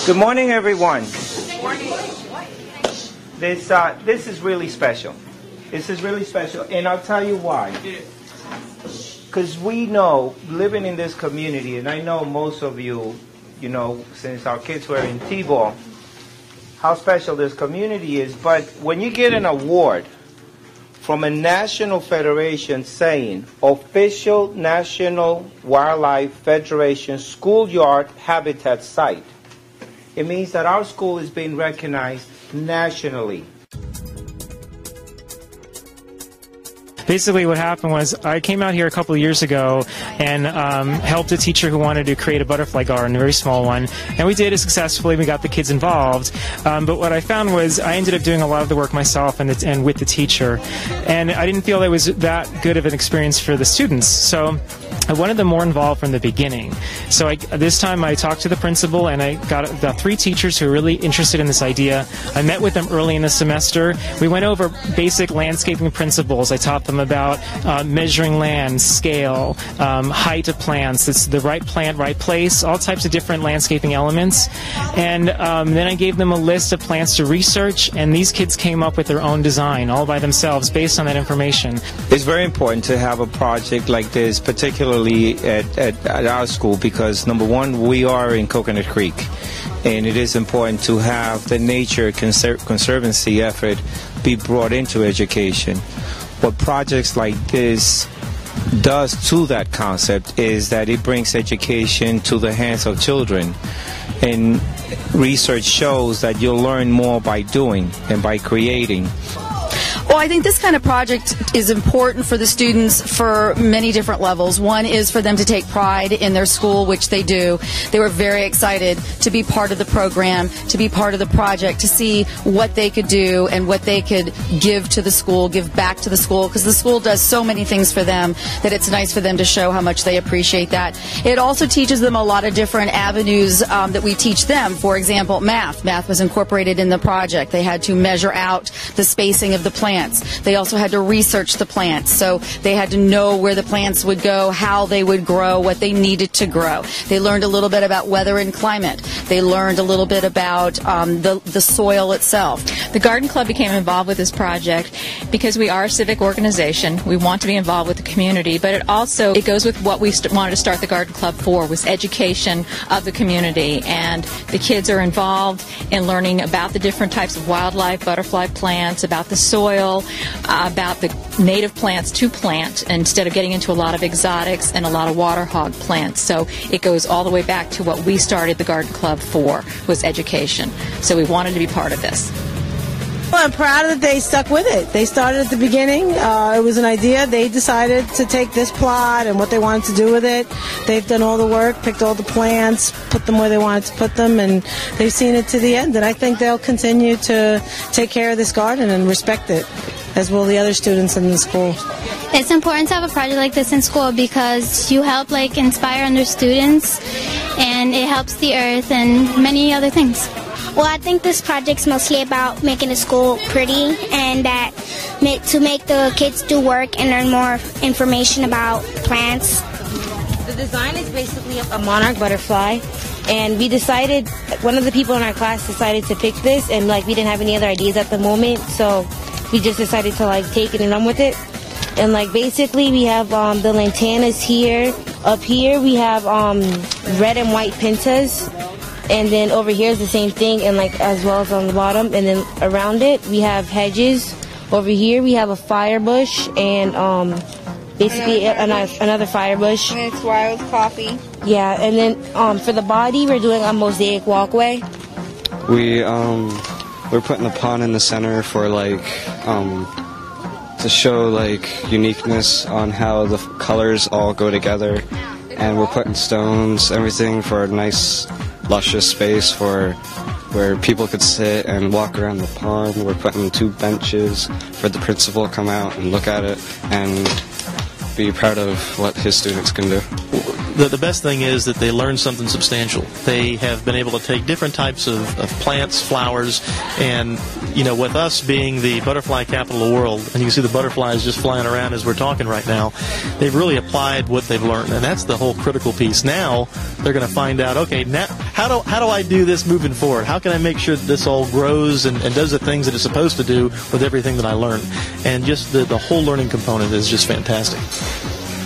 Good morning, everyone. Good morning. This is really special. This is really special, and I'll tell you why. Because we know, living in this community, and I know most of you, since our kids were in T-ball, how special this community is. But when you get an award from a national federation saying Official National Wildlife Federation Schoolyard Habitat Site, it means that our school is being recognized nationally. Basically what happened was I came out here a couple of years ago and helped a teacher who wanted to create a butterfly garden, a very small one, and we did it successfully. We got the kids involved, but what I found was I ended up doing a lot of the work myself and with the teacher, and I didn't feel it was that good of an experience for the students, so I wanted them more involved from the beginning. So this time I talked to the principal, and I got about 3 teachers who were really interested in this idea. I met with them early in the semester. We went over basic landscaping principles. I taught them about measuring land, scale, height of plants, it's the right plant, right place, all types of different landscaping elements. And then I gave them a list of plants to research, and these kids came up with their own design all by themselves based on that information. It's very important to have a project like this, particularly at our school, because number one, we are in Coconut Creek, and it is important to have the nature conservancy effort be brought into education. What projects like this does to that concept is that it brings education to the hands of children, and research shows that you'll learn more by doing than by creating. Well, I think this kind of project is important for the students for many different levels. One is for them to take pride in their school, which they do. They were very excited to be part of the program, to be part of the project, to see what they could do and what they could give to the school, give back to the school, because the school does so many things for them that it's nice for them to show how much they appreciate that. It also teaches them a lot of different avenues that we teach them. For example, math. Math was incorporated in the project. They had to measure out the spacing of the plants. They also had to research the plants, so they had to know where the plants would go, how they would grow, what they needed to grow. They learned a little bit about weather and climate. They learned a little bit about the soil itself. The Garden Club became involved with this project because we are a civic organization. We want to be involved with the community, but it goes with what we wanted to start the Garden Club for, was education of the community, and the kids are involved in learning about the different types of wildlife, butterfly plants, about the soil, about the native plants to plant instead of getting into a lot of exotics and a lot of water hog plants. So it goes all the way back to what we started the Garden Club for, was education. So we wanted to be part of this. Well, I'm proud that they stuck with it. They started at the beginning. It was an idea. They decided to take this plot and what they wanted to do with it. They've done all the work, picked all the plants, put them where they wanted to put them, and they've seen it to the end. And I think they'll continue to take care of this garden and respect it, as will the other students in the school. It's important to have a project like this in school because you help inspire other students, and it helps the earth and many other things. Well, I think this project's mostly about making the school pretty, and that to make the kids do work and learn more information about plants. The design is basically a monarch butterfly, and we decided, one of the people in our class decided to pick this, and we didn't have any other ideas at the moment, so we just decided to take it and run with it. And basically we have the lantanas here. Up here we have red and white pintas. And then over here is the same thing, and as well as on the bottom. And then around it we have hedges. Over here we have a fire bush and basically another fire bush. And it's wild coffee. Yeah, and then for the body we're doing a mosaic walkway. We're putting a pond in the center for to show uniqueness on how the colors all go together, and we're putting stones, everything for a nice luscious space for where people could sit and walk around the pond. We're putting 2 benches for the principal to come out and look at it and be proud of what his students can do. the best thing is that they learn something substantial. They have been able to take different types of plants, flowers, and with us being the butterfly capital of the world, and you can see the butterflies just flying around as we're talking right now, they've really applied what they've learned, and that's the whole critical piece. Now they're going to find out, okay, now how do I do this moving forward? How can I make sure that this all grows and does the things that it's supposed to do with everything that I learned? And just the whole learning component is just fantastic.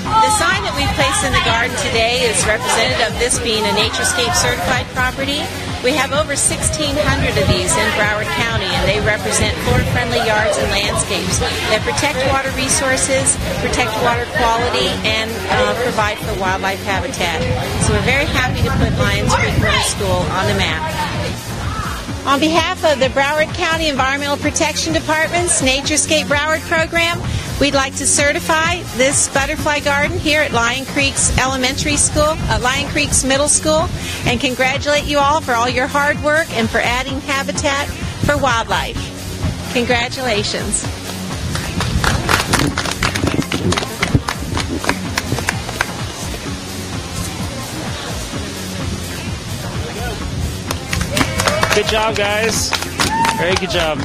The sign that we placed in the garden today is representative of this being a NatureScape certified property. We have over 1,600 of these in Broward County, and they represent Florida-friendly yards and landscapes that protect water resources, protect water quality, and provide for wildlife habitat. So we're very happy to put Lyons Creek Middle School on the map. On behalf of the Broward County Environmental Protection Department's NatureScape Broward program, we'd like to certify this butterfly garden here at Lyons Creek's Elementary School, Lyons Creek's Middle School, and congratulate you all for all your hard work and for adding habitat for wildlife. Congratulations. Good job, guys. Very good job.